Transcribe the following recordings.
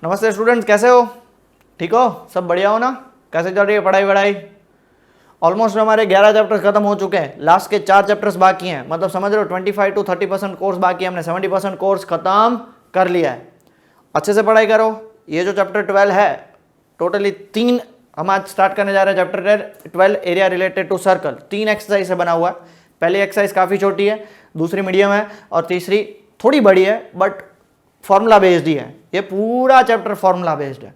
नमस्ते स्टूडेंट्स, कैसे हो? ठीक हो? सब बढ़िया हो ना? कैसे चल रही है पढ़ाई वढ़ाई? ऑलमोस्ट हमारे 11 चैप्टर्स खत्म हो चुके हैं। लास्ट के 4 चैप्टर्स बाकी हैं, मतलब समझ रहे हो 25 to 30% कोर्स बाकी है। हमने 70% कोर्स खत्म कर लिया है। अच्छे से पढ़ाई करो। ये जो चैप्टर 12 है, टोटली 3 हम आज स्टार्ट करने जा रहे हैं। Chapter 12 area related to circle 3 exercise से बना हुआ है। पहली एक्सरसाइज काफ़ी छोटी है, दूसरी मीडियम है और तीसरी थोड़ी बड़ी है, बट फॉर्मूला बेस्ड ही है। ये पूरा चैप्टर फॉर्मूला बेस्ड है।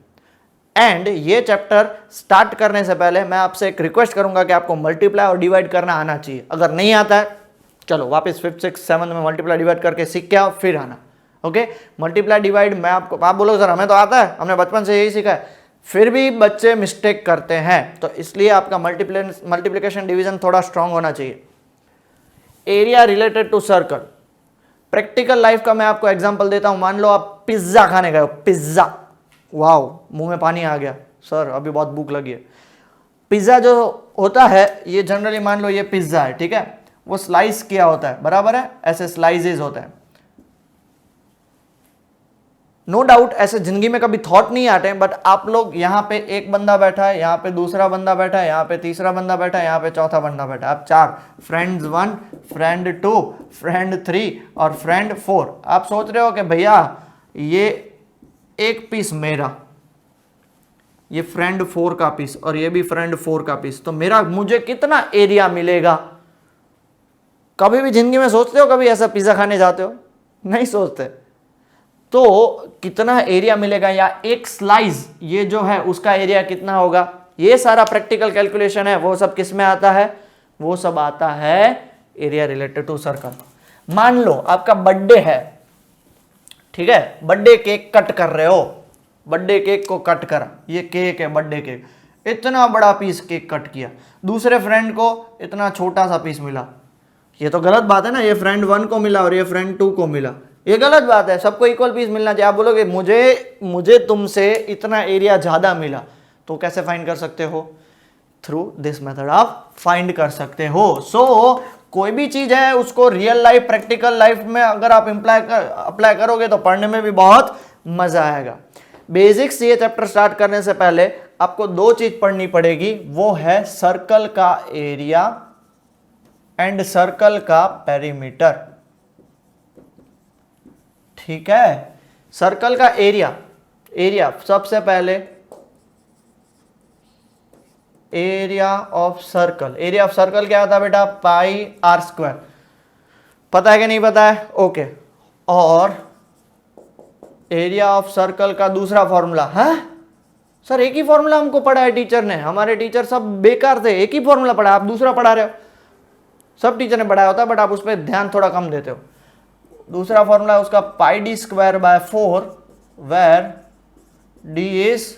एंड ये चैप्टर स्टार्ट करने से पहले मैं आपसे एक रिक्वेस्ट करूंगा कि आपको मल्टीप्लाई और डिवाइड करना आना चाहिए। अगर नहीं आता है, चलो वापस 5th 6th 7th में मल्टीप्लाई डिवाइड करके सीख के आओ, फिर आना। ओके, मल्टीप्लाई डिवाइड मैं आपको, आप बोलोगे सर हमें तो आता है, हमने बचपन से यही सीखा है। फिर भी बच्चे मिस्टेक करते हैं, तो इसलिए आपका मल्टीप्लिकेशन डिवीजन थोड़ा स्ट्रांग होना चाहिए। Area related to circle, practical life का मैं आपको एग्जांपल देता हूं। मान लो आप पिज्जा खाने गए हो, पिज्जा, वाओ मुंह में पानी आ गया सर, अभी बहुत भूख लगी है। पिज्जा जो होता है, ये जनरली मान लो ये पिज्जा है, ठीक है, वो स्लाइस किया होता है, बराबर है, ऐसे स्लाइसेस होते हैं। नो डाउट ऐसे जिंदगी में कभी थॉट नहीं आते हैं, बट आप लोग यहाँ पे एक बंदा बैठा है, यहाँ पे दूसरा बंदा बैठा है, यहाँ पे तीसरा बंदा बैठा है, यहाँ पे चौथा बंदा बैठा है। आप 4 फ्रेंड्स 1, फ्रेंड 2, फ्रेंड 3 और फ्रेंड 4। आप सोच रहे हो कि भैया ये एक पीस मेरा, ये फ्रेंड 4 का पीस और ये भी फ्रेंड 4 का पीस, तो मेरा मुझे कितना एरिया मिलेगा? कभी भी जिंदगी में सोचते हो? कभी ऐसा पिज्जा खाने जाते हो? नहीं सोचते। तो कितना एरिया मिलेगा, या एक स्लाइस ये जो है उसका एरिया कितना होगा? ये सारा प्रैक्टिकल कैलकुलेशन है, वो सब किस में आता है? वो सब आता है एरिया रिलेटेड टू सर्कल। मान लो आपका बर्थडे है, ठीक है, बर्थडे केक कट कर रहे हो, बर्थडे केक को कट करा, ये केक है बर्थडे केक, इतना बड़ा पीस केक कट किया, दूसरे फ्रेंड को इतना छोटा सा पीस मिला। ये तो गलत बात है ना, ये फ्रेंड 1 को मिला और ये फ्रेंड 2 को मिला, ये गलत बात है। सबको इक्वल पीस मिलना चाहिए। आप बोलोगे मुझे तुमसे इतना एरिया ज्यादा मिला, तो कैसे फाइंड कर सकते हो? थ्रू दिस मेथड आप फाइंड कर सकते हो। सो कोई भी चीज है उसको रियल लाइफ, प्रैक्टिकल लाइफ में अगर आप अप्लाई करोगे तो पढ़ने में भी बहुत मजा आएगा। बेसिक्स ये चैप्टर स्टार्ट करने से पहले आपको 2 चीज पढ़नी पड़ेगी, वो है सर्कल का एरिया एंड सर्कल का पेरीमीटर। ठीक है, सर्कल का एरिया सबसे पहले, area of circle, area of circle क्या होता है बेटा? पाई आर स्क्वायर। पता है कि नहीं पता है? ओके। और एरिया ऑफ सर्कल का दूसरा फॉर्मूला है, सर एक ही फॉर्मूला हमको पढ़ा है टीचर ने, हमारे टीचर सब बेकार थे, एक ही फॉर्मूला पढ़ा, आप दूसरा पढ़ा रहे हो। सब टीचर ने पढ़ाया होता है, बट आप उस पर ध्यान थोड़ा कम देते हो। दूसरा फॉर्मूला है उसका pi D square by 4, where D is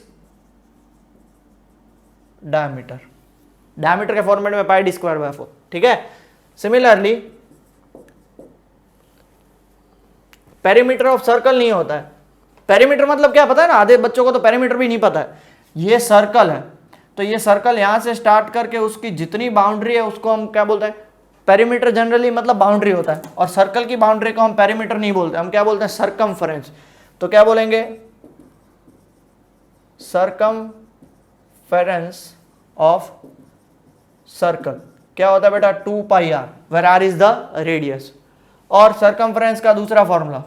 diameter. Diameter के फॉर्मेट में पाई डी स्क्वायर बाय 4, ठीक है। सिमिलरली पेरीमीटर ऑफ सर्कल नहीं होता है। पेरीमीटर मतलब क्या पता है ना? आधे बच्चों को तो पेरीमीटर भी नहीं पता है। ये सर्कल है, तो ये सर्कल यहां से स्टार्ट करके उसकी जितनी बाउंड्री है उसको हम क्या बोलते हैं? पेरीमीटर। जनरली मतलब बाउंड्री होता है, और सर्कल की बाउंड्री को हम पेरीमीटर नहीं बोलते, हम क्या बोलते हैं? सरकमफेरेंस। तो क्या बोलेंगे? सरकमफेरेंस ऑफ सर्कल क्या होता है बेटा? 2 pi R, where R is the radius. और सरकमफेरेंस का दूसरा फॉर्मूला,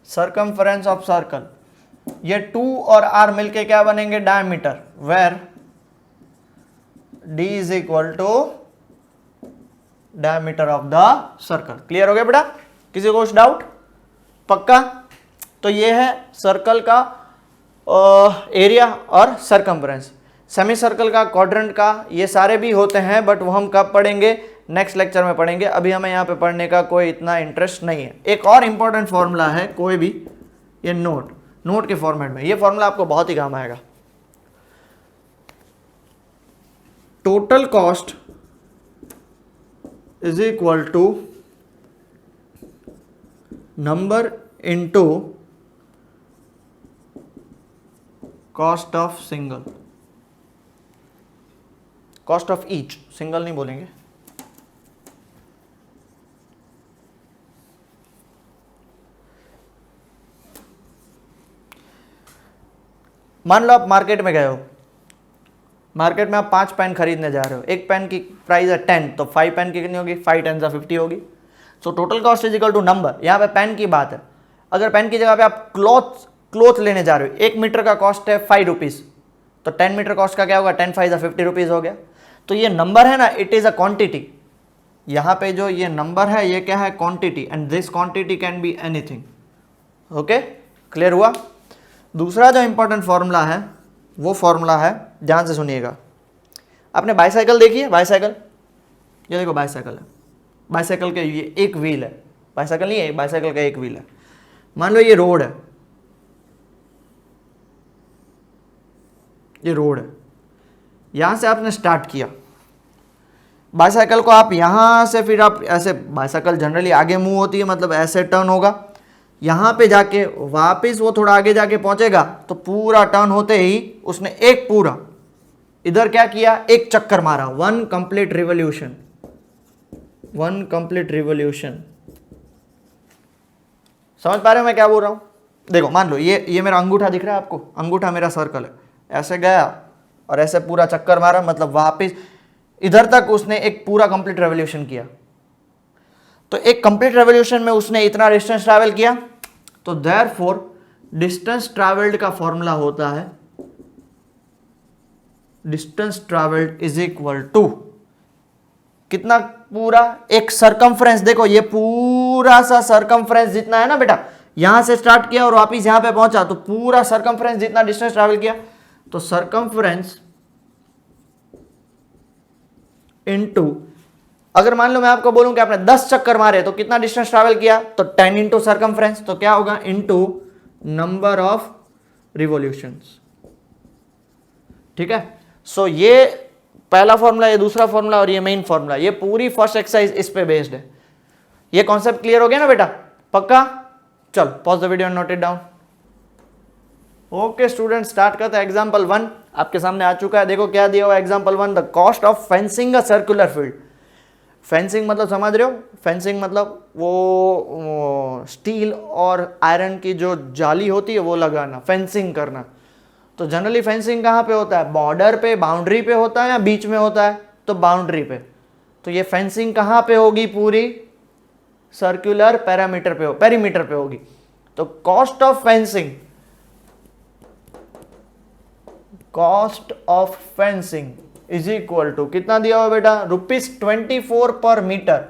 सरकमफेरेंस ऑफ सर्कल, ये 2 और r मिलके क्या बनेंगे? Diameter, where d is equal to diameter of the circle. Clear हो गया बेटा? किसी को कुछ डाउट? पक्का? तो ये है सर्कल का एरिया और सरकमफेरेंस। सेमी सर्कल का, क्वाड्रेंट का, ये सारे भी होते हैं, बट वो हम कब पढ़ेंगे? नेक्स्ट लेक्चर में पढ़ेंगे। अभी हमें यहाँ पे पढ़ने का कोई इतना इंटरेस्ट नहीं है। एक और इंपॉर्टेंट फॉर्मूला है, कोई भी ये नोट के फॉर्मेट में, ये फॉर्मूला आपको बहुत ही काम आएगा। Total cost is equal to number into cost of single, cost of each, single नहीं बोलेंगे। मान लो आप मार्केट में गए हो, मार्केट में आप 5 पेन खरीदने जा रहे हो, एक पेन की प्राइस है 10, तो 5 पेन की कितनी होगी, 5 10 50 होगी। So total cost is equal to number, यहाँ पे पेन की बात है। अगर पेन की जगह पे आप क्लोथ लेने जा रहे हो, 1 मीटर का कॉस्ट है 5 रुपीज़, तो 10 मीटर कॉस्ट का क्या होगा, 10 5 50 रुपीज़ हो गया। तो ये नंबर है ना, इट इज़ अ क्वांटिटी। यहाँ पे जो ये नंबर है ये क्या है, quantity, and this quantity can be anything. Okay, clear हुआ। दूसरा जो इंपॉर्टेंट फॉर्मूला है वो फॉर्मूला है, ध्यान से सुनिएगा। आपने बाईसाइकिल देखी है, बाईसाइकिल, ये देखो बाईसाइकिल है, बाईसाइकिल के ये एक व्हील है, बाईसाइकिल नहीं है, बाईसाइकिल का एक व्हील है। मान लो ये रोड है, ये रोड है, यहां से आपने स्टार्ट किया बाईसाइकिल को, आप यहां से फिर आप ऐसे, बाईसाइकिल जनरली आगे मूव होती है, मतलब ऐसे टर्न होगा, यहां पे जाके वापस वो थोड़ा आगे जाके पहुंचेगा, तो पूरा टर्न होते ही उसने एक पूरा इधर क्या किया, एक चक्कर मारा, 1 कंप्लीट रिवॉल्यूशन, 1 कंप्लीट रिवॉल्यूशन। समझ पा रहे हो मैं क्या बोल रहा हूं। देखो मान लो ये मेरा अंगूठा दिख रहा है आपको, अंगूठा मेरा सर्कल है, ऐसे गया और ऐसे पूरा चक्कर मारा, मतलब वापस इधर तक उसने एक पूरा कंप्लीट रेवोल्यूशन किया। तो एक कंप्लीट रेवोल्यूशन में उसने इतना डिस्टेंस ट्रैवल किया, तो देयरफॉर डिस्टेंस ट्रैवल्ड का फॉर्मूला होता है distance travelled is equal to कितना, पूरा एक सरकमफ्रेंस। देखो ये पूरा सा सरकमफ्रेंस जितना है ना बेटा, यहां से स्टार्ट किया और वापिस यहां पे पहुंचा, तो पूरा सरकमफ्रेंस जितना डिस्टेंस ट्रैवल किया, तो सरकमफ्रेंस इनटू, अगर मान लो मैं आपको बोलूं कि आपने 10 चक्कर मारे तो कितना डिस्टेंस ट्रैवल किया, तो 10 इंटू सरकमफ्रेंस, तो क्या होगा, इनटू नंबर ऑफ रिवॉल्यूशंस। ठीक है। सो ये पहला फॉर्मूला, ये दूसरा फॉर्मूला और ये मेन फॉर्मूला, ये पूरी फर्स्ट एक्सरसाइज इस पे बेस्ड है। ये कॉन्सेप्ट क्लियर हो गया ना बेटा, पक्का। चल pause the video and note it down. Okay student, start करते हैं। एग्जांपल 1 आपके सामने आ चुका है, देखो क्या दिया हुआ है। Example 1, the cost of fencing a circular field. Fencing मतलब समझ रहे हो, फेंसिंग मतलब वो स्टील और आयरन की जो जाली होती है वो लगाना, फेंसिंग करना। तो जनरली फेंसिंग कहाँ पे होता है, बॉर्डर पे, बाउंड्री पे होता है या बीच में होता है, तो बाउंड्री पे। तो ये फेंसिंग कहाँ पे होगी, पूरी सर्कुलर पैरामीटर पे, पेरीमीटर पे होगी। तो cost of fencing, cost of fencing is equal to कितना दिया हुआ बेटा, ₹24 पर मीटर,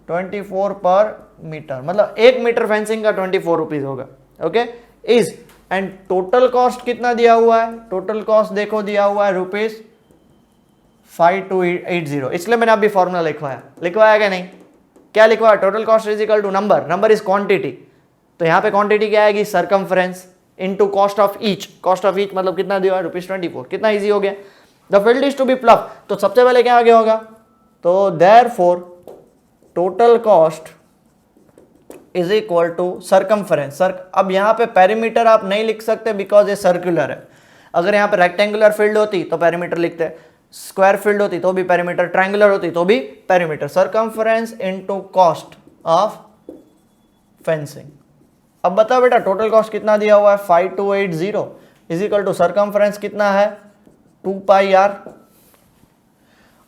24 पर मीटर, मतलब 1 मीटर फेंसिंग का 24 रुपीज होगा। Okay, is, and total cost कितना दिया हुआ है, टोटल कॉस्ट देखो दिया हुआ है ₹5280। इसलिए मैंने अभी फॉर्मूला लिखवाया क्या नहीं, क्या लिखवाया, total cost is equal to number, number is quantity. तो यहां पे क्वांटिटी क्या आएगी, circumference into cost of each. Cost of each मतलब कितना दिया हुआ है, ₹24। कितना इजी हो गया। The field is to be ploughed, तो सबसे पहले क्या आगे होगा, तो therefore total cost is equal to circumference. अब यहां पे पेरीमीटर आप नहीं लिख सकते बिकॉज ये सर्कुलर है। अगर यहां पे रेक्टेंगुलर फील्ड होती तो पेरीमीटर लिखते, स्क्वायर फील्ड होती तो भी पेरीमीटर, ट्रायंगुलर होती तो भी perimeter. Circumference into cost of fencing. अब बताओ बेटा टोटल कॉस्ट कितना दिया हुआ है, 5280 इज इक्वल टू सरकमफ्रेंस कितना है, 2πr,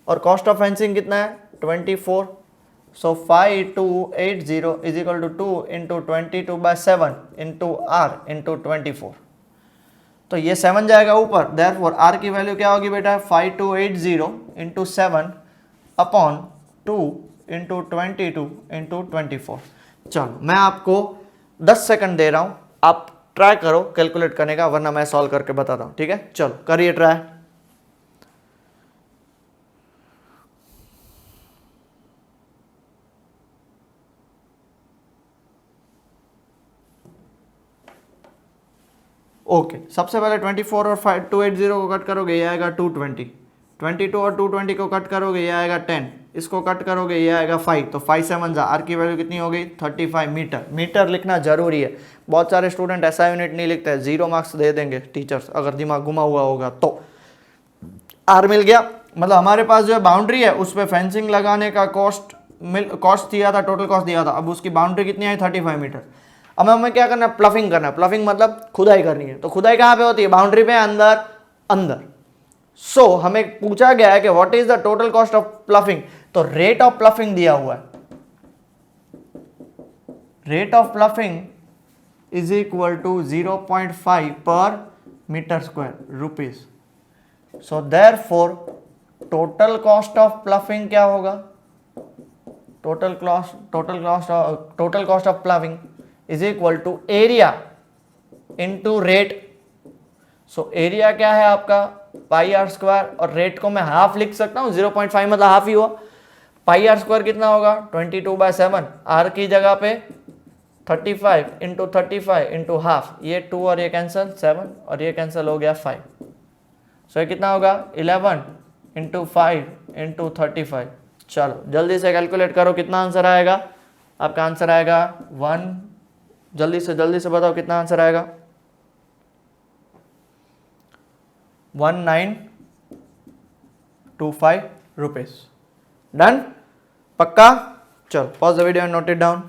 और कॉस्ट ऑफ फेंसिंग कितना है, 24। So 5280 is equal to 2 into 22/7 into r into 24। तो ये 7 जाएगा ऊपर, देयरफॉर आर की वैल्यू क्या होगी बेटा, 5280 इंटू 7 अपॉन 2 इंटू 22 इंटू 24। चलो मैं आपको 10 सेकंड दे रहा हूं, आप ट्राई करो कैलकुलेट करने का, वरना मैं सॉल्व करके बताता हूं। ठीक है, चलो करिए ट्राई। ओके, सबसे पहले 24 और 5280 को कट करोगे, ये आएगा 220। 22 और 220 को कट करोगे, ये आएगा 10। इसको कट करोगे, ये आएगा 5। तो 5 7 आर की वैल्यू कितनी हो गई, 35 मीटर। मीटर लिखना जरूरी है, बहुत सारे स्टूडेंट ऐसा यूनिट नहीं लिखते हैं, 0 मार्क्स दे देंगे टीचर्स अगर दिमाग घुमा हुआ होगा तो। आर मिल गया, मतलब हमारे पास जो बाउंड्री है उस पर फेंसिंग लगाने का कॉस्ट दिया था, टोटल कॉस्ट दिया था। अब उसकी बाउंड्री कितनी आई, 35 मीटर। अब हमें क्या करना है, प्लफिंग करना है। प्लफिंग मतलब खुदाई करनी है। तो खुदाई कहाँ पे होती है, बाउंड्री पे, अंदर अंदर। सो हमें पूछा गया है कि what is the total cost of ploughing. तो रेट ऑफ प्लफिंग दिया हुआ है, rate of ploughing is equal to 0.5 per metre square rupees. So therefore total cost of ploughing क्या होगा, total cost of ploughing is equal to area into rate. So area क्या है आपका pi are square, और rate को मैं half लिख सकता हूँ, 0.5 मतलब हाफ ही हुआ। पाई आर स्क्वायर कितना होगा 22/7, आर की जगह पे 35 इंटू 35 इंटू हाफ, ये 2 और ये कैंसिल 7 और ये कैंसिल हो गया 5। सो ये कितना होगा 11 इंटू 5 इंटू 35। चलो जल्दी से कैलकुलेट करो कितना आंसर आएगा। आपका आंसर आएगा 1, जल्दी से बताओ कितना आंसर आएगा, 1925 रुपीज। डन, पक्का। चलो pause the video and note it down.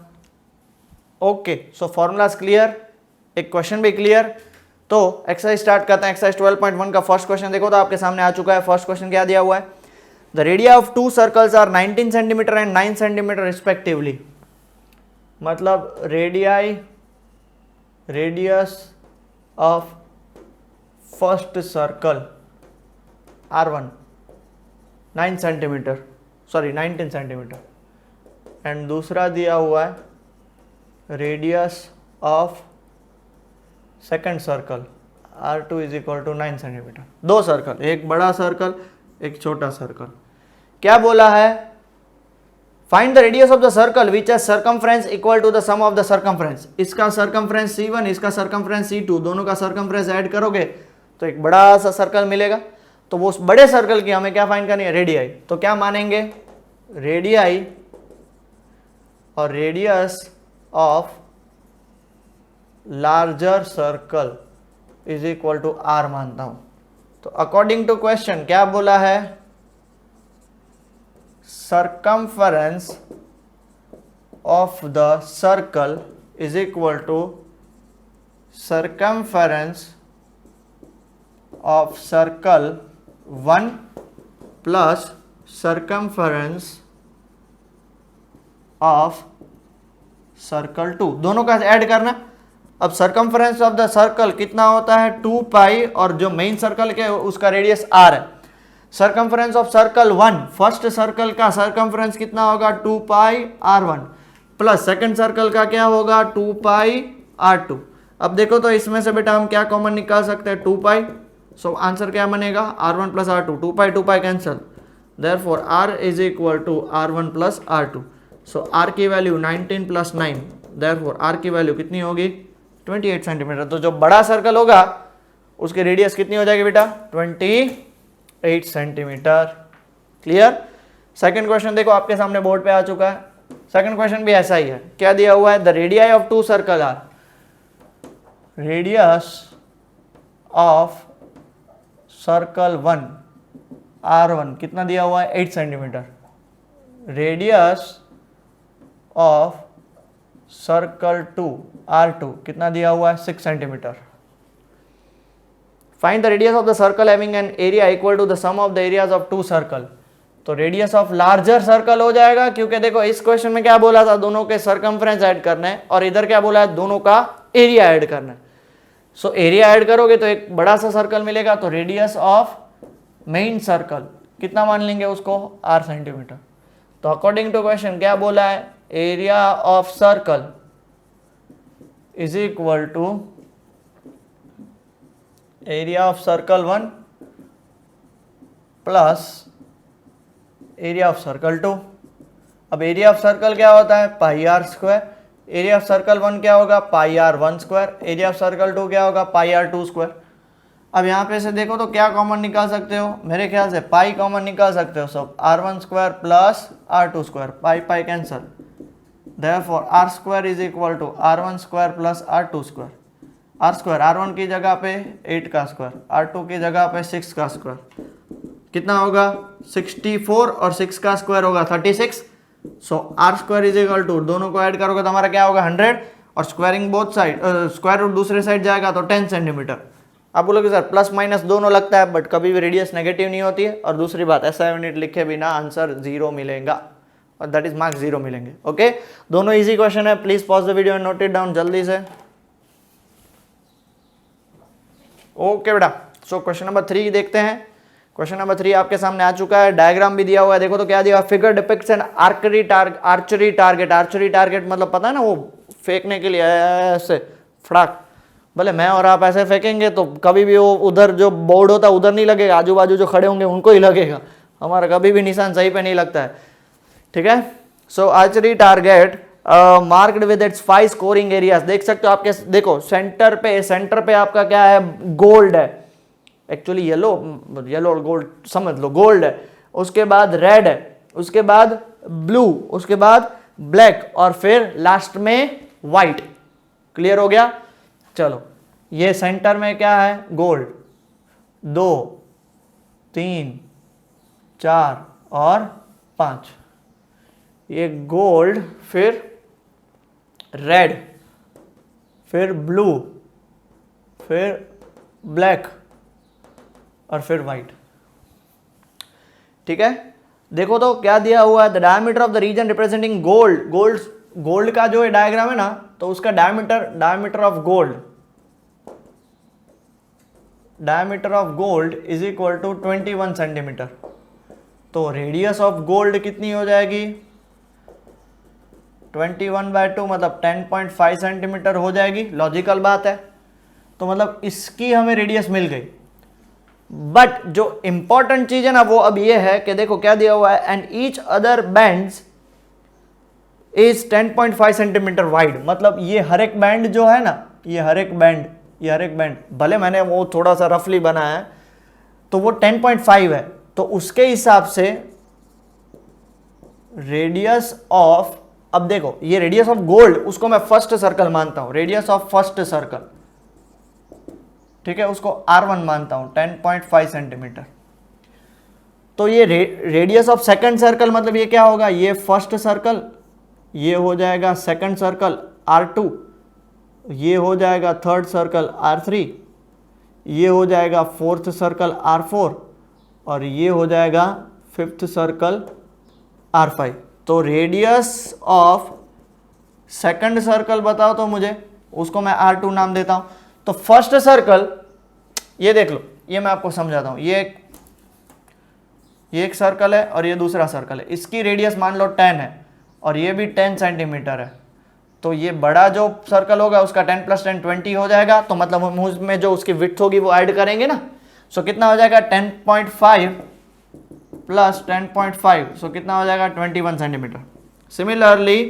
Okay, so formulas clear, एक क्वेश्चन भी क्लियर। तो एक्सरसाइज स्टार्ट करते हैं। एक्सरसाइज 12.1 का फर्स्ट क्वेश्चन देखो तो आपके सामने आ चुका है। फर्स्ट क्वेश्चन क्या दिया हुआ है, the radii of 2 circles are 19 centimetre and 9 centimetre respectively. मतलब radius of first circle R1 9 centimetre, sorry 19 centimetre, and दूसरा दिया हुआ है radius of second circle R2 is equal to 9 centimetre. दो सर्कल, एक बड़ा सर्कल एक छोटा सर्कल। क्या बोला है, find the radius of the circle which has circumference equal to the sum of the circumference. इसका सर्कमफ्रेंस C1, इसका सर्कमफ्रेंस C2, दोनों का सर्कमफ्रेंस ऐड करोगे तो एक बड़ा सा सर्कल मिलेगा। तो वो उस बड़े सर्कल की हमें क्या फाइंड करनी है, रेडियाई। तो क्या मानेंगे, रेडियाई और radius of larger circle is equal to R मानता हूं। तो अकॉर्डिंग टू क्वेश्चन क्या बोला है, circumference of the circle is equal to circumference of circle 1 plus circumference of circle 2, दोनों का ऐड करना। अब सर्कमफ्रेंस ऑफ द सर्कल कितना होता है 2 पाई, और जो मेन सर्कल के उसका रेडियस r है। Circumference of circle 1, first circle का सर्कमफ्रेंस कितना होगा 2 पाई r1 प्लस सेकंड सर्कल का क्या होगा 2 पाई r2। अब देखो तो इसमें से बेटा हम क्या कॉमन निकाल सकते हैं 2 पाई। सो आंसर क्या बनेगा r1 plus r2, 2 pi cancel, therefore r is equal to r1 plus r2। So r की वैल्यू 19 प्लस 9, देयरफॉर r की वैल्यू कितनी होगी 28 सेंटीमीटर। तो जो बड़ा सर्कल होगा उसकी रेडियस कितनी हो जाएगी बेटा 28 सेंटीमीटर। क्लियर। सेकंड क्वेश्चन देखो आपके सामने बोर्ड पे आ चुका है। सेकंड क्वेश्चन भी ऐसा ही है। क्या दिया हुआ है, the radii of 2 circle are, radius of circle 1 R1 कितना दिया हुआ है 8 centimetre, radius of circle 2 R2 कितना दिया हुआ है 6 centimetre. Find the radius of the circle having an area equal to the sum of the areas of 2 circle. तो radius of larger circle हो जाएगा, क्योंकि देखो इस क्वेश्चन में क्या बोला था, दोनों के सर्कमफ्रेंस ऐड करना है, और इधर क्या बोला है, दोनों का एरिया ऐड करना है। सो एरिया ऐड करोगे तो एक बड़ा सा सर्कल मिलेगा। तो रेडियस ऑफ मेन सर्कल कितना मान लेंगे उसको r सेंटीमीटर। तो अकॉर्डिंग टू क्वेश्चन क्या बोला है, area of circle is equal to area of circle 1 plus area of circle 2। अब एरिया ऑफ सर्कल क्या होता है pi r square, area of circle 1 क्या होगा pi r1 square, area of circle 2 क्या होगा पाई r2 स्क्वायर। अब यहाँ पे से देखो तो क्या कॉमन निकाल सकते हो, मेरे ख्याल से पाई कॉमन निकाल सकते हो। सब r1 square plus r2 square, pi pi cancel, therefore r square is equal to r1 square plus r2 square. r square r1 की जगह पे 8 का स्क्वायर, r2 की जगह पे 6 का स्क्वायर, कितना होगा 64 और 6 का स्क्वायर होगा 36। So r square is equal to, दोनों को ऐड करोगे तो हमारा क्या होगा 100, और squaring both side, square root दूसरे साइड जाएगा तो 10 सेंटीमीटर। आप बोलोगे सर प्लस माइनस दोनों लगता है, बट कभी भी रेडियस नेगेटिव नहीं होती है। और दूसरी बात, ऐसा यूनिट लिखे बिना आंसर 0 मिलेगा, और दैट इज मार्क्स 0 मिलेंगे। ओके, दोनों इजी क्वेश्चन है, please pause the video and note it down जल्दी से। ओके बेटा, सो क्वेश्चन नंबर 3 देखते हैं। क्वेश्चन नंबर 3 आपके सामने आ चुका है, डायग्राम भी दिया हुआ है। देखो तो क्या दिया, figure depicts an archery target. Archery target मतलब पता है ना, वो फेंकने के लिए ऐसे फटाक, भले मैं और आप ऐसे फेंकेंगे तो कभी भी वो उधर जो बोर्ड होता है उधर नहीं लगेगा, आजू बाजू जो खड़े होंगे उनको ही लगेगा, हमारा कभी भी निशान सही पे नहीं लगता है। ठीक है, so archery target marked with its 5 scoring areas. देख सकते हो आपके, देखो सेंटर पे आपका क्या है, गोल्ड है, एक्चुअली येलो और गोल्ड समझ लो, गोल्ड है, उसके बाद रेड है, उसके बाद ब्लू, उसके बाद ब्लैक, और फिर लास्ट में व्हाइट। क्लियर हो गया? चलो, ये सेंटर में क्या है, गोल्ड, 2 3 4 और 5, ये गोल्ड, फिर रेड, फिर ब्लू, फिर ब्लैक और फिर व्हाइट। ठीक है, देखो तो क्या दिया हुआ है, the diameter of the region representing gold का जो डायग्राम है ना, तो उसका diameter of gold is equal to 21 centimetre. तो रेडियस ऑफ गोल्ड कितनी हो जाएगी, 21/2 मतलब 10.5 सेंटीमीटर हो जाएगी। लॉजिकल बात है, तो मतलब इसकी हमें रेडियस मिल गई। बट जो इंपॉर्टेंट चीज है ना वो अब ये है कि देखो क्या दिया हुआ है, and each other bands is 10.5 centimetre wide. मतलब ये हर एक बैंड जो है ना, ये हर एक बैंड भले मैंने वो थोड़ा सा रफली बनाया है, तो वो 10.5 है, तो उसके हिसाब से रेडियस ऑफ, अब देखो ये रेडियस ऑफ गोल्ड, उसको मैं फर्स्ट सर्कल मानता हूं, रेडियस ऑफ फर्स्ट सर्कल, ठीक है, उसको R1 मानता हूं 10.5 सेंटीमीटर। तो ये रेडियस ऑफ सेकंड सर्कल मतलब ये क्या होगा, ये फर्स्ट सर्कल, ये हो जाएगा सेकंड सर्कल R2, ये हो जाएगा थर्ड सर्कल R3, ये हो जाएगा फोर्थ सर्कल R4 और ये हो जाएगा फिफ्थ सर्कल R5। तो रेडियस ऑफ सेकंड सर्कल बताओ तो मुझे, उसको मैं R2 नाम देता हूं। तो फर्स्ट सर्कल, ये देख लो, ये मैं आपको समझाता हूं, ये एक सर्कल है और ये दूसरा सर्कल है, इसकी रेडियस मान लो 10 है और ये भी 10 सेंटीमीटर है। तो ये बड़ा जो सर्कल होगा उसका 10 + 10 20 हो जाएगा। तो मतलब हम उसमें जो उसकी विड्थ होगी वो ऐड करेंगे ना, सो कितना हो जाएगा 10.5 + 10.5, सो कितना हो जाएगा 21 centimetre. Similarly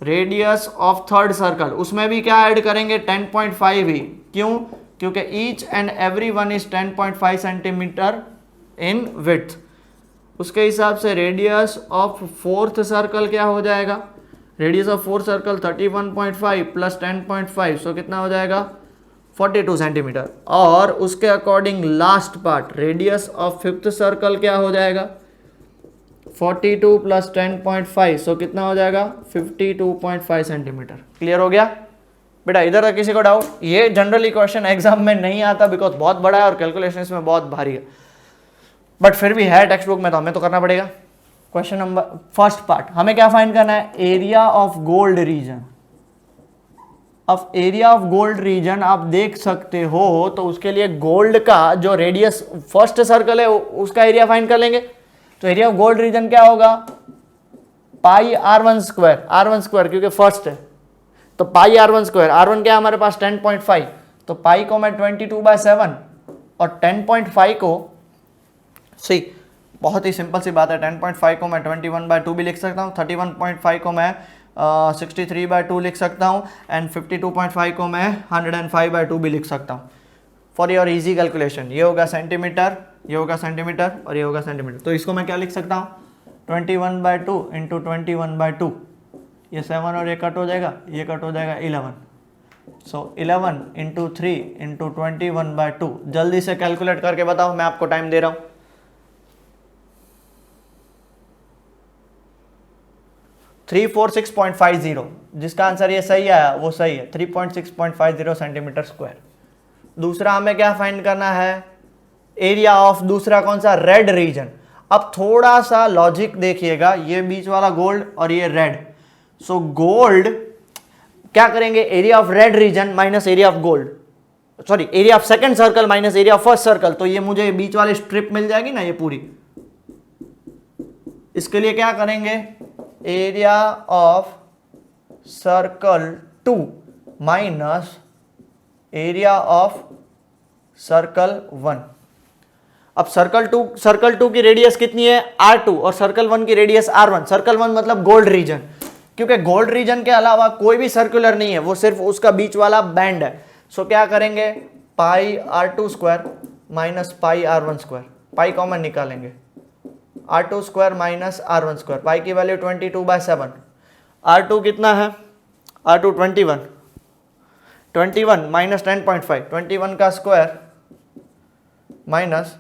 radius of third circle, उसमें भी क्या ऐड करेंगे 10.5 ही, क्यों, क्योंकि each and every one is 10.5 centimetre in width. उसके हिसाब से रेडियस ऑफ फोर्थ सर्कल क्या हो जाएगा, रेडियस ऑफ फोर्थ सर्कल 31.5 + 10.5, सो कितना हो जाएगा 42 सेंटीमीटर। और उसके according last part, radius of fifth circle क्या हो जाएगा 42 + 10.5, सो कितना हो जाएगा 52.5 सेंटीमीटर। क्लियर हो गया बेटा? इधर तक किसी को डाउट? ये जनरली क्वेश्चन एग्जाम में नहीं आता बिकॉज बहुत बड़ा है और कैलकुलेशन में बहुत भारी है, बट फिर भी है टेक्स्ट बुक में तो हमें तो करना पड़ेगा। क्वेश्चन नंबर फर्स्ट पार्ट, हमें क्या फाइंड करना है, एरिया ऑफ गोल्ड रीजन। अब एरिया ऑफ गोल्ड रीजन आप देख सकते हो, तो उसके लिए गोल्ड का जो रेडियस फर्स्ट सर्कल है उसका एरिया फाइंड कर लेंगे। तो एरिया ऑफ गोल्ड रीजन क्या होगा, पाई R1 स्क्वायर क्योंकि फर्स्ट है, तो पाई R1 स्क्वायर, R1 क्या है हमारे पास 10.5, तो पाई को मैं 22/7 और 10.5 को, सी बहुत ही सिंपल सी बात है, 10.5 को मैं 21/2 भी लिख सकता हूँ, 31.5 को मैं 63/2 लिख सकता हूँ, एंड 52.5 को मैं 105/2 भी लिख सकता हूँ फॉर योर इजी कैलकुलेशन। ये होगा सेंटीमीटर, ये होगा सेंटीमीटर और ये होगा सेंटीमीटर। तो इसको मैं क्या लिख सकता हूँ 21/2 × 21/2, ये 7 और ये कट हो जाएगा, ये कट हो जाएगा 11, सो 11 × 3 × 21/2। जल्दी से कैलकुलेट करके बताओ, मैं आपको टाइम दे रहा हूँ। 346.50, जिसका आंसर ये सही आया वो सही है, 3.650 सेंटीमीटर स्क्वायर। दूसरा हमें क्या फाइंड करना है, एरिया ऑफ दूसरा कौन सा, रेड रीजन। अब थोड़ा सा लॉजिक देखिएगा, ये बीच वाला गोल्ड और ये रेड, सो गोल्ड क्या करेंगे, area of red region minus area of gold, sorry area of second circle minus area of first circle, तो ये मुझे बीच वाली स्ट्रिप मिल जाएगी ना ये पूरी। इसके लिए क्या करेंगे, area of circle 2 minus area of circle 1। अब सर्कल 2 की रेडियस कितनी है, R2, और सर्कल 1 की रेडियस R1। सर्कल 1 मतलब गोल्ड रीजन, क्योंकि गोल्ड रीजन के अलावा कोई भी सर्कुलर नहीं है, वो सिर्फ उसका बीच वाला बैंड है। सो क्या करेंगे, पाई R2 स्क्वायर माइनस पाई R1 स्क्वायर, पाई कॉमन निकालेंगे, R2 square minus R1 square, pi की वैल्यू 22/7। R2 कितना है, R2 21 माइनस 10.5, 21 का स्क्वायर माइनस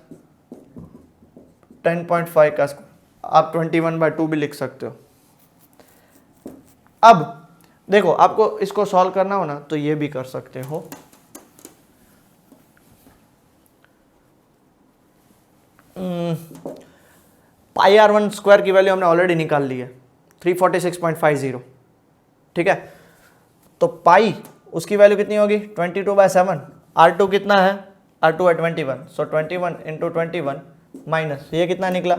10.5 का स्क्वायर, आप 21/2 भी लिख सकते हो। अब देखो आपको इसको सॉल्व करना हो ना तो ये भी कर सकते हो। पाई R1 स्क्वायर की वैल्यू हमने ऑलरेडी निकाल ली है, 346.50, ठीक है। तो पाई उसकी वैल्यू कितनी होगी, 22/7। R2 कितना है, R2 है 21, सो 21 इंटू 21 माइनस ये कितना निकला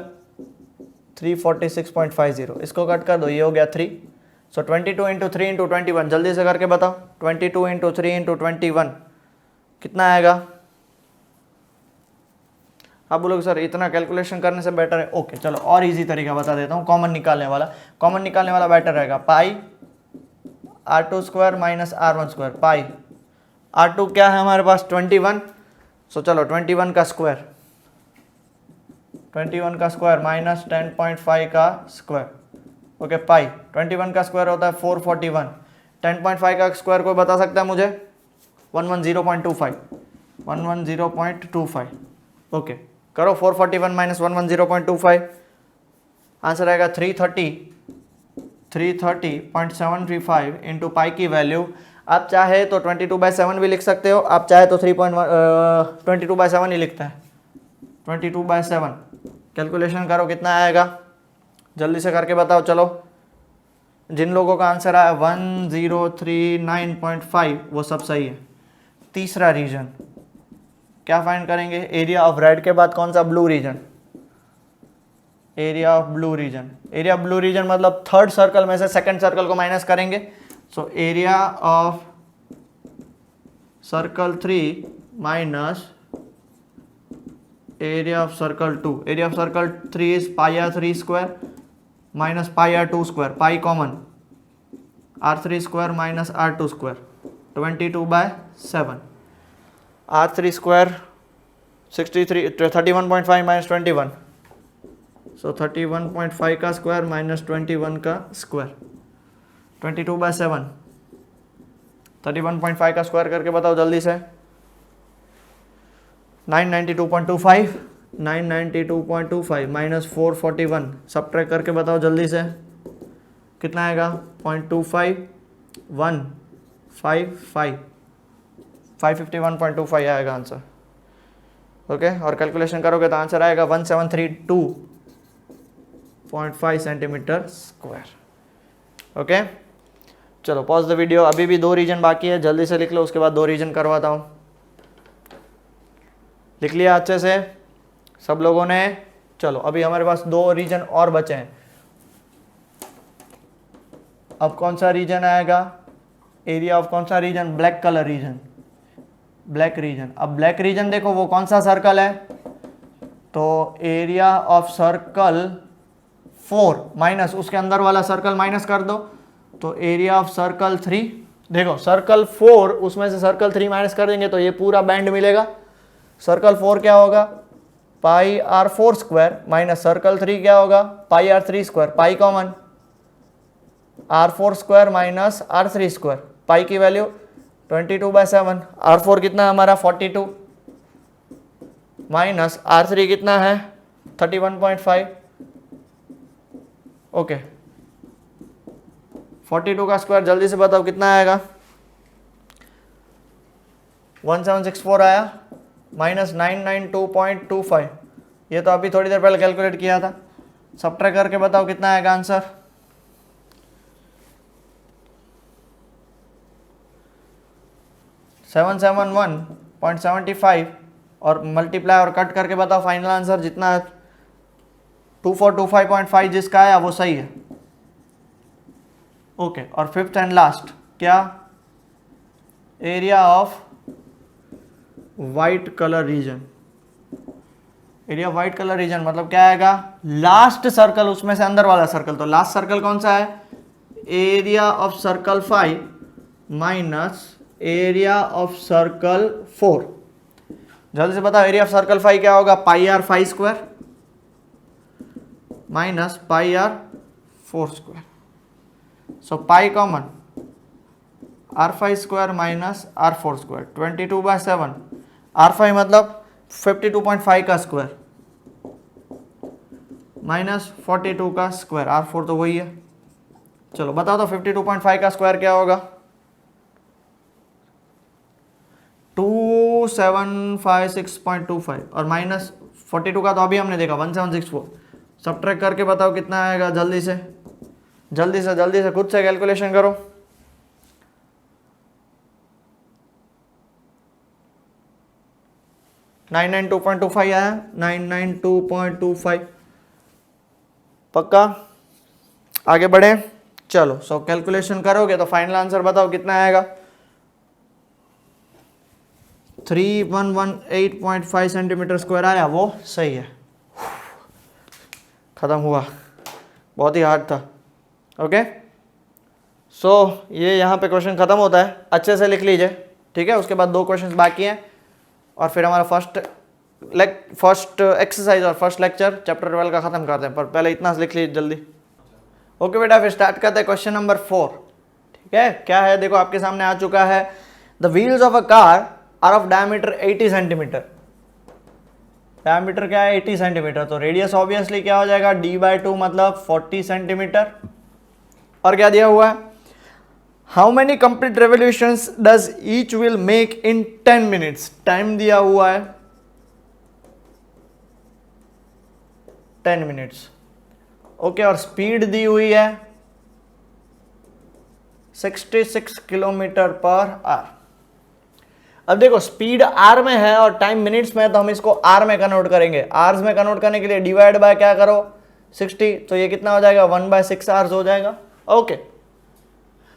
346.50, इसको कट कर दो, ये हो गया 3, सो 22 इंटू 3 इंटू 21, जल्दी से करके बताओ, 22 इंटू 3 इंटू 21 कितना आएगा। आप बोलोगे सर इतना कैलकुलेशन करने से बेटर है, ओके चलो और इजी तरीका बता देता हूँ, कॉमन निकालने वाला बेटर रहेगा। Pi R2 square minus R1 square, pi R2 क्या है हमारे पास 21, सो चलो 21 का स्क्वायर, 21 का स्क्वायर माइनस 10.5 का स्क्वायर, ओके। पाई 21 का स्क्वायर होता है 441, 10.5 का स्क्वायर कोई बता सकता है मुझे, 110.25, ओके। करो 441 माइनस 110.25, आंसर आएगा 330.735 इंटू पाई की वैल्यू। आप चाहे तो 22/7 भी लिख सकते हो, आप चाहे तो 22/7 ही लिखता है, 22/7। कैलकुलेशन करो कितना आएगा, जल्दी से करके बताओ। चलो जिन लोगों का आंसर आया 1039.5 वो सब सही है। तीसरा रीजन क्या फाइंड करेंगे, एरिया ऑफ रेड के बाद कौन सा, blue region, area of blue region. Area of blue region मतलब थर्ड सर्कल में से सेकंड सर्कल को माइनस करेंगे, so area of circle 3 minus area of circle 2। Area of circle 3 is pi R3 square minus pi R2 square, pi common, R3 square minus R2 square, 22/7। R3 square 31.5 minus 21, so 31.5 का square minus 21 का square, 22/7। 31.5 का square करके बताओ जल्दी से, 992.25 minus 441, subtract करके बताओ जल्दी से कितना आएगा, 0.25155, 551.25 आएगा आंसर, ओके। और कैलकुलेशन करोगे तो आंसर आएगा 1732.5 सेंटीमीटर स्क्वायर, ओके। चलो पॉज द वीडियो, अभी भी 2 रीजन बाकी है, जल्दी से लिख लो, उसके बाद 2 रीजन करवाता हूँ। लिख लिया अच्छे से सब लोगों ने। चलो अभी हमारे पास 2 रीजन और बचे हैं। अब कौन सा रीजन आएगा, एरिया ऑफ कौन सा region, black colour region, black region. अब ब्लैक रीजन देखो वो कौन सा सर्कल है, तो एरिया ऑफ सर्कल 4 माइनस उसके अंदर वाला सर्कल माइनस कर दो, तो एरिया ऑफ सर्कल 3, देखो सर्कल 4 उसमें से सर्कल 3 माइनस कर देंगे तो ये पूरा बैंड मिलेगा। सर्कल 4 क्या होगा, पाई R4 स्क्वायर माइनस सर्कल 3 क्या होगा, pi R3 square, pi common, R4 square minus R3 square, pi की वैल्यू 22/7। R4 कितना है हमारा 42 माइनस R3 कितना है 31.5, ओके। 42 का स्क्वायर जल्दी से बताओ कितना आएगा, 1764 आया, माइनस 992.25, ये तो अभी थोड़ी देर पहले कैलकुलेट किया था, सब्ट्रैक्ट करके बताओ कितना आएगा आंसर, 771.75 और मल्टीप्लाई और कट करके बताओ फाइनल आंसर जितना 2425.5 जिसका आया वो सही है। ओके और फिफ्थ एंड लास्ट क्या, area of white colour region, area white colour region मतलब क्या आएगा, लास्ट सर्कल उसमें से अंदर वाला सर्कल, तो लास्ट सर्कल कौन सा है, area of circle 5 minus area of circle 4। जल्दी से बताओ एरिया ऑफ सर्कल 5 क्या होगा, pi R 5 square minus pi R 4 square, so pi common r5 square minus r4 square, 22/7, r5 मतलब 52.5 का स्क्वायर माइनस 42 का स्क्वायर, r4 तो वही है। चलो बताओ तो 52.5 का स्क्वायर क्या होगा, 2756.25 और माइनस 42 का तो अभी हमने देखा 1764, सब्ट्रैक्ट करके बताओ कितना आएगा, जल्दी से खुद से कैलकुलेशन करो। $992.25 आया, 992.25 पक्का, आगे बढ़े चलो। सो कैलकुलेशन करोगे तो फाइनल आंसर बताओ कितना आएगा, 3118.5 सेंटीमीटर स्क्वायर आया, वो सही है। खत्म हुआ, बहुत ही हार्ड था। ओके सो ये यहाँ पे क्वेश्चन खत्म होता है, अच्छे से लिख लीजिए ठीक है। उसके बाद 2 क्वेश्चंस बाकी हैं और फिर हमारा फर्स्ट एक्सरसाइज और फर्स्ट लेक्चर चैप्टर 12 का खत्म करते हैं, पर पहले इतना लिख लीजिए जल्दी। ओके बेटा फिर स्टार्ट करते हैं क्वेश्चन नंबर 4 ठीक है। क्या है देखो आपके सामने आ चुका है, the wheels of a car are of diameter 80 centimetre, diameter क्या है 80 सेंटीमीटर, तो रेडियस ऑब्वियसली क्या हो जाएगा d/2 मतलब 40 सेंटीमीटर। और क्या दिया हुआ है, how many complete revolutions does each wheel make in 10 minutes, time दिया हुआ है 10 मिनट्स। ओके और स्पीड दी हुई है 66 किलोमीटर पर आवर। अब देखो स्पीड आर में है और टाइम मिनट्स में है, तो हम इसको आर में कन्वर्ट करेंगे। आर्स में कन्वर्ट करने के लिए डिवाइड बाय क्या करो 60, तो ये कितना हो जाएगा 1/6 आवर्स हो जाएगा। ओके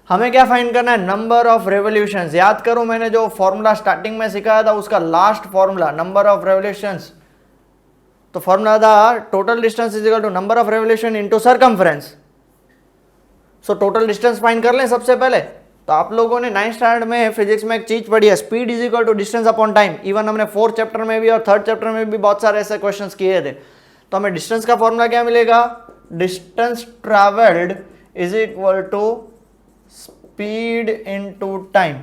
हमें क्या फाइंड करना है, नंबर ऑफ रेवोल्यूशंस। याद करो मैंने जो फॉर्मूला स्टार्टिंग में सिखाया था उसका last formula number of revolutions, तो फॉर्मूला था total distance is equal to number of revolution into circumference. So total distance find कर लें सबसे पहले। तो आप लोगों ने 9th स्टैंडर्ड में फिजिक्स में एक चीज पढ़ी है, speed is equal to distance upon time. Even हमने 4th चैप्टर में भी और 3rd चैप्टर में भी बहुत सारे ऐसे क्वेश्चंस किए थे। तो हमें डिस्टेंस का फॉर्मूला क्या मिलेगा, distance travelled is equal to speed into time.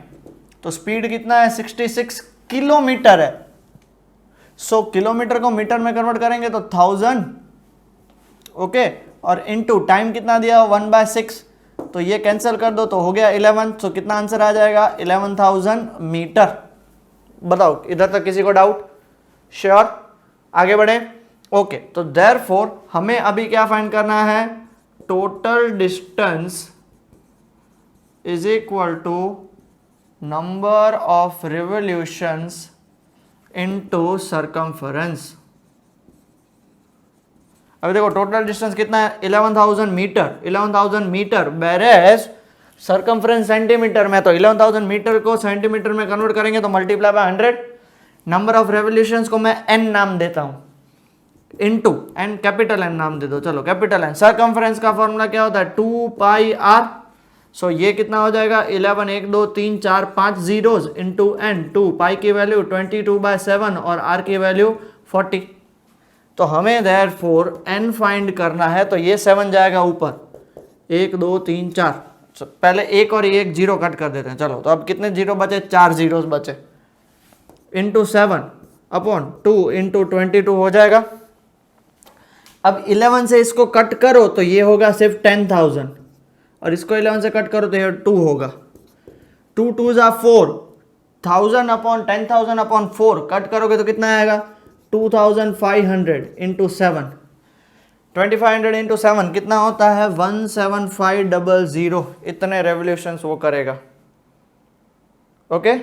तो स्पीड कितना है 66 किलोमीटर है। सो किलोमीटर को मीटर में कन्वर्ट करेंगे तो 1000 ओके, और इनटू टाइम कितना दिया 1/6, तो ये कैंसिल कर दो तो हो गया 11। सो कितना आंसर आ जाएगा 11,000 मीटर। बताओ इधर तक किसी को डाउट, श्योर आगे बढ़े। ओके तो देयरफॉर हमें अभी क्या फाइंड करना है, total distance is equal to number of revolutions into circumference. अभी देखो टोटल डिस्टेंस कितना है 11,000 मीटर, 11,000 मीटर बैरेज सरकमफ्रेंस सेंटीमीटर में, तो 11,000 मीटर को सेंटीमीटर में कन्वर्ट करेंगे तो multiply by 100। Number of revolutions को मैं n नाम देता हूं, इनटू n कैपिटल n नाम दे दो, चलो कैपिटल N। सरकमफ्रेंस का फॉर्मूला क्या होता है 2πr। सो ये कितना हो जाएगा 11 1 2 3 4 5 जीरोस इंटू n, 2 पाई की वैल्यू 22/7 और r की वैल्यू 40। तो हमें देयरफॉर n फाइंड करना है, तो ये 7 जाएगा ऊपर, 1 2 3 4। पहले एक और एक जीरो कट कर देते हैं। चलो तो अब कितने जीरो बचे, 4 जीरोस बचे, इंटू 7 अपॉन 2 इंटू 22 हो जाएगा। अब 11 से इसको कट करो तो ये होगा सिर्फ 10,000। और इसको 11 से कट करो तो ये 2 होगा, 2 2 जा 4, 1000 अपॉन 10,000 अपॉन 4 कट करोगे तो कितना आएगा 2500 इंटू 7, 2500 इंटू 7 कितना होता है 17500, इतने रेवोल्यूशंस वो करेगा। ओके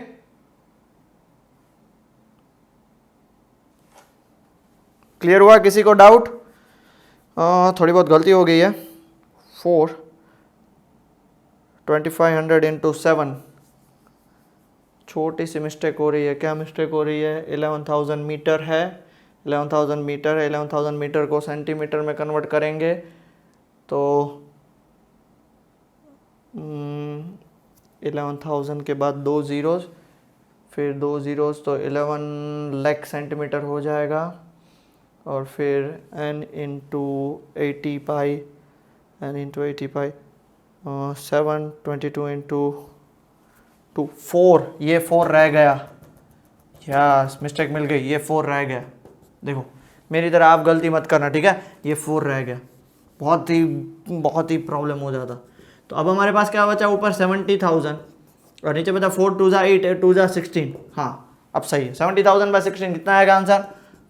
क्लियर हुआ? किसी को डाउट? थोड़ी बहुत गलती हो गई है। 4 2500 इंटू 7, छोटी सी मिस्टेक हो रही है। क्या मिस्टेक हो रही है? 11,000 मीटर है, 11,000 मीटर है, 11,000 मीटर को सेंटीमीटर में कन्वर्ट करेंगे तो 11,000 के बाद 2 ज़ीरोज़, फिर 2 ज़ीरोज़ तो 11 लाख सेंटीमीटर हो जाएगा, और फिर n इंटू 80 पाई, n इंटू 80 पाई 7, 22 इंटू 2, 4, ये 4 रह गया। यस मिस्टेक मिल गई, ये 4 रह गया। देखो मेरी तरह आप गलती मत करना, ठीक है? ये 4 रह गया, बहुत ही प्रॉब्लम हो जाता। तो अब हमारे पास क्या बचा? ऊपर 70,000 और नीचे बचा 4 2 जा 8, 8 2 जा 16। हाँ अब सही है, 70,000 बाय 16 कितना आएगा आंसर?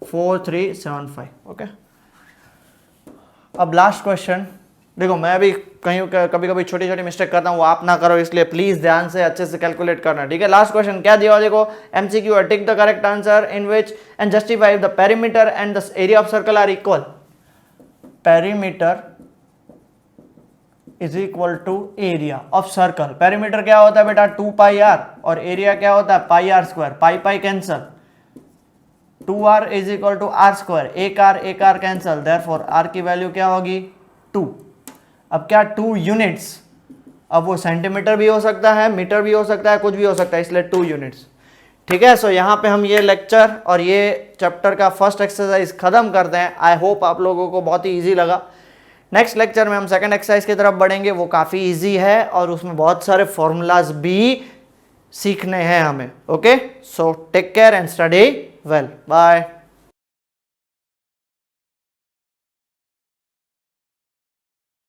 4375। ओके अब लास्ट क्वेश्चन। देखो मैं भी कहीं कभी कभी छोटी छोटी मिस्टेक करता हूँ, वो आप ना करो, इसलिए प्लीज ध्यान से अच्छे से कैलकुलेट करना, ठीक है? लास्ट क्वेश्चन क्या दिया हुआ देखो, एमसीक्यू है, tick the correct answer in which and justify the perimeter and the area of circle are equal. Perimeter is equal to area of circle. Perimeter क्या होता है बेटा? 2 पाई आर, और एरिया क्या होता है? Pi are square. Pi pi cancel, 2r is equal to R square, एक R cancel, therefore r की वैल्यू क्या होगी? 2। अब क्या 2 यूनिट्स, अब वो सेंटीमीटर भी हो सकता है, मीटर भी हो सकता है, कुछ भी हो सकता है, इसलिए 2 यूनिट्स, ठीक है? सो यहाँ पे हम ये लेक्चर और ये चैप्टर का फर्स्ट एक्सरसाइज खत्म करते हैं। आई होप आप लोगों को बहुत ही ईजी लगा। नेक्स्ट लेक्चर में हम सेकंड एक्सरसाइज की तरफ बढ़ेंगे, वो काफ़ी ईजी है और उसमें बहुत सारे फॉर्मूलाज भी सीखने हैं हमें। Okay so take care and study well, bye.